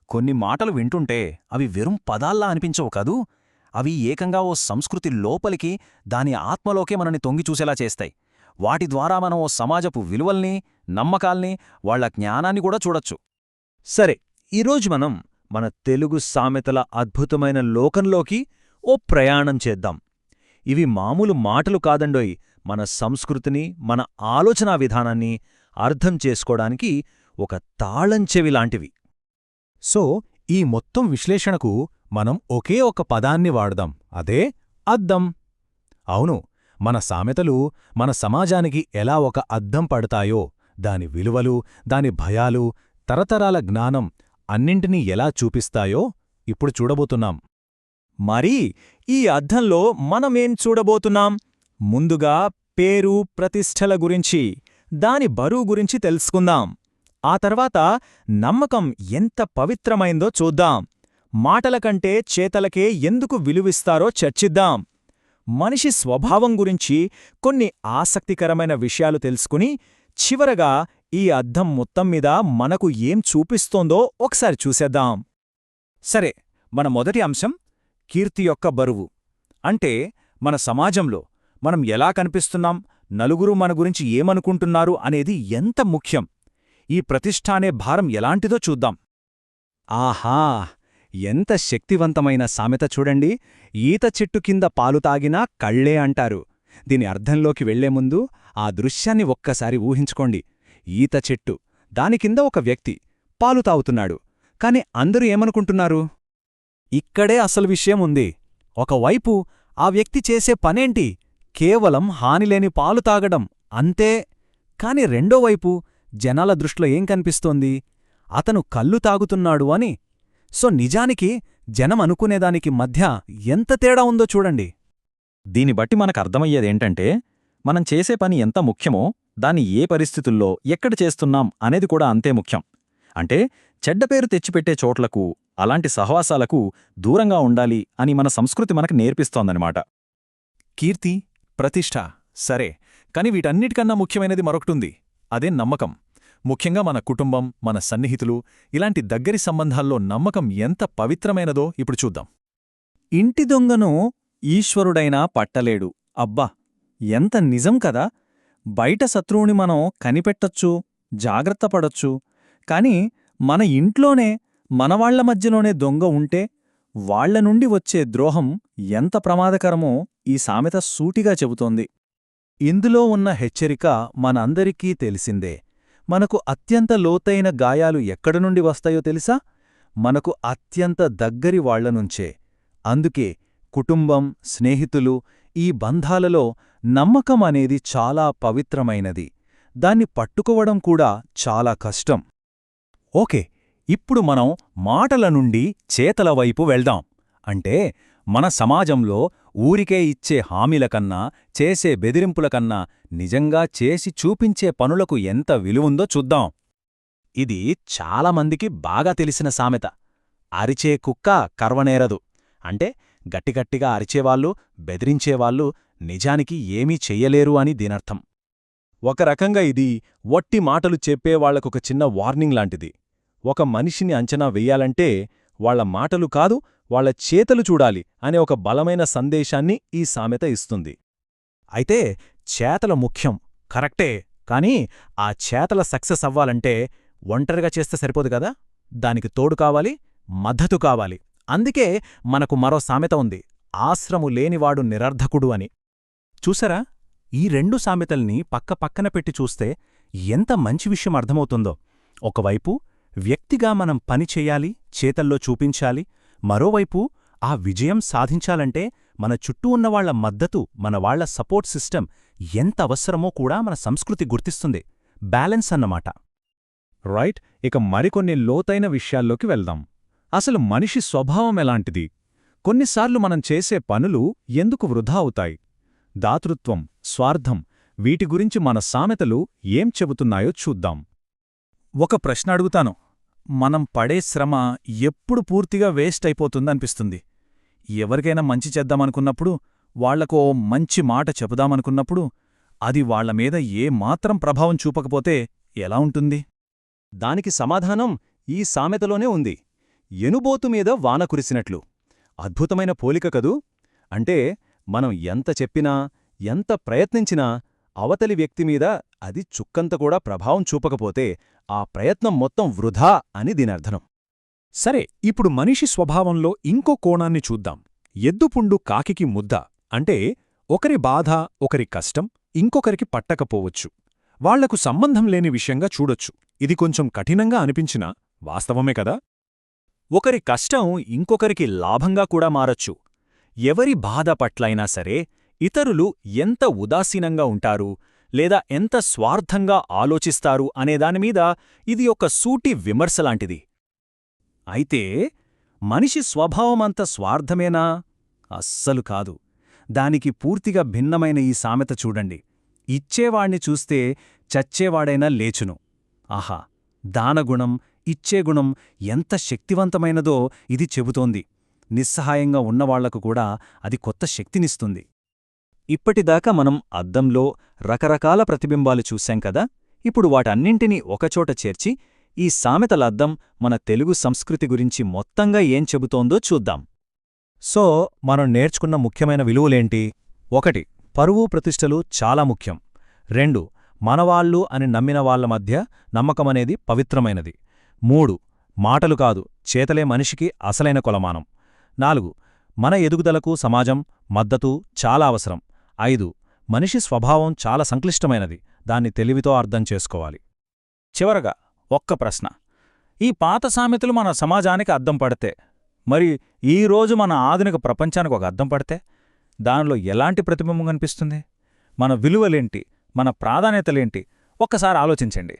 కొన్ని మాటలు వింటుంటే అవి వెறுం పదాల్లా అనిపించవు కదూ. అవి ఏకంగా ఓ సంస్కృతి లోపలికి, దాని ఆత్మలోకే మనని తొంగిచూసేలా చేస్తాయి. వాటి ద్వారా మనం ఓ సమాజపు విలువల్ని, నమ్మకాల్ని, వాళ్ల జ్ఞానాన్ని కూడా చూడొచ్చు. సరే, ఈరోజు మనం మన తెలుగు సామెతల అద్భుతమైన లోకంలోకి ఓ ప్రయాణం చేద్దాం. ఇవి మామూలు మాటలు కాదండోయ్, మన సంస్కృతిని, మన ఆలోచనా విధానాన్ని అర్థం చేసుకోవడానికి ఒక తాళంచెవి లాంటివి. సో ఈ మొత్తం విశ్లేషణకు మనం ఒకే ఒక పదాన్ని వాడదాం, అదే అద్దం. అవును, మన సామెతలు మన సమాజానికి ఎలా ఒక అద్దం పడతాయో, దాని విలువలు, దాని భయాలు, తరతరాల జ్ఞానం అన్నింటినీ ఎలా చూపిస్తాయో ఇప్పుడు చూడబోతున్నాం. మరి ఈ అద్దంలో మనమేం చూడబోతున్నాం? ముందుగా పేరు, ప్రతిష్టల గురించి, దాని బరువు గురించి తెలుసుకుందాం. ఆ తర్వాత నమ్మకం ఎంత పవిత్రమైందో చూద్దాం. మాటల కంటే చేతలకే ఎందుకు విలువిస్తారో చర్చిద్దాం. మనిషి స్వభావం గురించి కొన్ని ఆసక్తికరమైన విషయాలు తెలుసుకుని, చివరగా ఈ అద్దం మొత్తం మీద మనకు ఏం చూపిస్తోందో ఒకసారి చూసేద్దాం. సరే, మన మొదటి అంశం కీర్తి యొక్క బరువు. అంటే మన సమాజంలో మనం ఎలా కనిపిస్తున్నాం, నలుగురు మన గురించి ఏమనుకుంటున్నారు అనేది ఎంత ముఖ్యం. ఈ ప్రతిష్ఠ అనే భారం ఎలాంటిదో చూద్దాం. ఆహా, ఎంత శక్తివంతమైన సామెత చూడండి. ఈత చెట్టు కింద పాలు తాగినా కళ్ళే అంటారు. దీని అర్థంలోకి వెళ్లే ముందు ఆ దృశ్యాన్ని ఒక్కసారి ఊహించుకోండి. ఈత చెట్టు, దాని కింద ఒక వ్యక్తి పాలు తాగుతున్నాడు. కాని అందరూ ఏమనుకుంటున్నారు? ఇక్కడే అసలు విషయం ఉంది. ఒకవైపు ఆ వ్యక్తి చేసే పనేంటి? కేవలం హానిలేని పాలు తాగడం, అంతే. కాని రెండోవైపు జనాల దృష్టిలో ఏం కనిపిస్తోంది? అతను కళ్ళు తాగుతున్నాడు అని. సో నిజానికి జనం అనుకునేదానికి మధ్య ఎంత తేడా ఉందో చూడండి. దీన్ని బట్టి మనకర్థమయ్యేదేంటంటే, మనం చేసే పని ఎంత ముఖ్యమో, దాన్ని ఏ పరిస్థితుల్లో, ఎక్కడ చేస్తున్నాం అనేది కూడా అంతే ముఖ్యం. అంటే చెడ్డపేరు తెచ్చిపెట్టే చోట్లకు, అలాంటి సహవాసాలకు దూరంగా ఉండాలి అని మన సంస్కృతి మనకు నేర్పిస్తోందనమాట. కీర్తి, ప్రతిష్ఠ సరే, కాని వీటన్నిటికన్నా ముఖ్యమైనది మరొకటుంది. అదే నమ్మకం. ముఖ్యంగా మన కుటుంబం, మన సన్నిహితులు, ఇలాంటి దగ్గరి సంబంధాల్లో నమ్మకం ఎంత పవిత్రమైనదో ఇప్పుడు చూద్దాం. ఇంటి దొంగను ఈశ్వరుడైనా పట్టలేడు. అబ్బా, ఎంత నిజం కదా! బయట శత్రువుని మనం కనిపెట్టొచ్చు, జాగ్రత్తపడొచ్చు. కాని మన ఇంట్లోనే, మనవాళ్ల మధ్యలోనే దొంగ ఉంటే వాళ్ల నుండి వచ్చే ద్రోహం ఎంత ప్రమాదకరమో ఈ సామెత సూటిగా చెబుతోంది. ఇందులో ఉన్న హెచ్చరిక మనందరికీ తెలిసిందే. మనకు అత్యంత లోతైన గాయాలు ఎక్కడి నుండి వస్తాయో తెలుసా? మనకు అత్యంత దగ్గరి వాళ్లనుంచే. అందుకే కుటుంబం, స్నేహితులు, ఈ బంధాలలో నమ్మకం అనేది చాలా పవిత్రమైనది. దాన్ని పట్టుకోవడం కూడా చాలా కష్టం. ఓకే, ఇప్పుడు మనం మాటల నుండి చేతల వైపు వెళ్దాం. అంటే మన సమాజంలో ఊరికే ఇచ్చే హామీలకన్నా, చేసే బెదిరింపులకన్నా నిజంగా చేసి చూపించే పనులకు ఎంత విలువుందో చూద్దాం. ఇది చాలామందికి బాగా తెలిసిన సామెత. అరిచే కుక్క కర్వనేరదు. అంటే గట్టిగట్టిగా అరిచేవాళ్ళు, బెదిరించేవాళ్ళు నిజానికి ఏమీ చెయ్యలేరు అని దీనర్థం. ఒక రకంగా ఇది వట్టి మాటలు చెప్పేవాళ్లకొక చిన్న వార్నింగ్ లాంటిది. ఒక మనిషిని అంచనా వెయ్యాలంటే వాళ్ల మాటలు కాదు, వాళ్ల చేతలు చూడాలి అనే ఒక బలమైన సందేశాన్ని ఈ సామెత ఇస్తుంది. అయితే చేతల ముఖ్యం, కరెక్టే. కాని ఆ చేతల సక్సెస్ అవ్వాలంటే ఒంటరిగా చేస్తే సరిపోదు కదా. దానికి తోడు కావాలి, మద్దతు కావాలి. అందుకే మనకు మరో సామెత ఉంది, ఆశ్రము లేనివాడు నిరర్ధకుడు అని. చూసారా, ఈ రెండు సామెతల్ని పక్కపక్కన పెట్టి చూస్తే ఎంత మంచి విషయం అర్థమవుతుందో. ఒకవైపు వ్యక్తిగా మనం పని చెయ్యాలి, చేతల్లో చూపించాలి. మరోవైపు ఆ విజయం సాధించాలంటే మన చుట్టూ ఉన్నవాళ్ల మద్దతు, మనవాళ్ల సపోర్ట్ సిస్టమ్ ఎంత అవసరమో కూడా మన సంస్కృతి గుర్తిస్తుంది. బ్యాలెన్స్ అన్నమాట. రైట్, ఇక మరికొన్ని లోతైన విషయాల్లోకి వెళ్దాం. అసలు మనిషి స్వభావం ఎలాంటిది? కొన్నిసార్లు మనం చేసే పనులు ఎందుకు వృధా అవుతాయి? దాతృత్వం, స్వార్థం, వీటి గురించి మన సామెతలు ఏం చెబుతున్నాయో చూద్దాం. ఒక ప్రశ్న అడుగుతాను. మనం పడే శ్రమ ఎప్పుడు పూర్తిగా వేస్ట్ అయిపోతుందనిపిస్తుంది? ఎవరికైనా మంచి చేద్దామనుకున్నప్పుడు, వాళ్లకో మంచి మాట చెబుదామనుకున్నప్పుడు, అది వాళ్లమీద ఏమాత్రం ప్రభావం చూపకపోతే ఎలా ఉంటుంది? దానికి సమాధానం ఈ సామెతలోనే ఉంది. ఎనుబోతు మీద వాన కురిసినట్లు. అద్భుతమైన పోలిక కదూ? అంటే మనం ఎంత చెప్పినా, ఎంత ప్రయత్నించినా అవతలి వ్యక్తిమీద అది చుక్కంత కూడా ప్రభావం చూపకపోతే ఆ ప్రయత్నం మొత్తం వృధా అని దీనర్థం. సరే, ఇప్పుడు మనిషి స్వభావంలో ఇంకో కోణాన్ని చూద్దాం. ఎద్దుపుండు కాకికి ముద్ద అంటే ఒకరి బాధ, ఒకరి కష్టం ఇంకొకరికి పట్టకపోవచ్చు. వాళ్లకు సంబంధం లేని విషయంగా చూడొచ్చు. ఇది కొంచెం కఠినంగా అనిపించినా వాస్తవమే కదా? ఒకరి కష్టం ఇంకొకరికి లాభంగా కూడా మారచ్చు. ఎవరి బాధ పట్లైనా సరే ఇతరులు ఎంత ఉదాసీనంగా ఉంటారు లేదా ఎంత స్వార్థంగా ఆలోచిస్తారు అనేదానిమీద ఇది ఒక సూటి విమర్శలాంటిది. అయితే మనిషి స్వభావమంత స్వార్థమేనా? అస్సలు కాదు. దానికి పూర్తిగా భిన్నమైన ఈ సామెత చూడండి. ఇచ్చేవాణ్ణి చూస్తే చచ్చేవాడైనా లేచును. ఆహా! దానగుణం, ఇచ్చేగుణం ఎంత శక్తివంతమైనదో ఇది చెబుతోంది. నిస్సహాయంగా ఉన్నవాళ్లకు కూడా అది కొత్త శక్తినిస్తుంది. ఇప్పటిదాకా మనం అద్దంలో రకరకాల ప్రతిబింబాలు చూశాం కదా. ఇప్పుడు వాటన్నింటినీ ఒకచోట చేర్చి ఈ సామెతల అద్దం మన తెలుగు సంస్కృతి గురించి మొత్తంగా ఏం చెబుతోందో చూద్దాం. సో మనం నేర్చుకున్న ముఖ్యమైన విలువలేంటి? 1. పరువు ప్రతిష్టలు చాలా ముఖ్యం. 2. మనవాళ్ళు అని నమ్మిన వాళ్ల మధ్య నమ్మకమనేది పవిత్రమైనది. 3. మాటలు కాదు, చేతలే మనిషికి అసలైన కొలమానం. 4. మన ఎదుగుదలకు సమాజం మద్దతు చాలా అవసరం. 5. మనిషి స్వభావం చాలా సంక్లిష్టమైనది, దాన్ని తెలివితో అర్థం చేసుకోవాలి. చివరగా ఒక్క ప్రశ్న. ఈ పాత సామెతలు మన సమాజానికి అద్దం పడితే, మరి ఈరోజు మన ఆధునిక ప్రపంచానికి ఒక అద్దం పడితే దానిలో ఎలాంటి ప్రతిబింబం కనిపిస్తుంది? మన విలువలేంటి? మన ప్రాధాన్యతలేంటి? ఒక్కసారి ఆలోచించండి.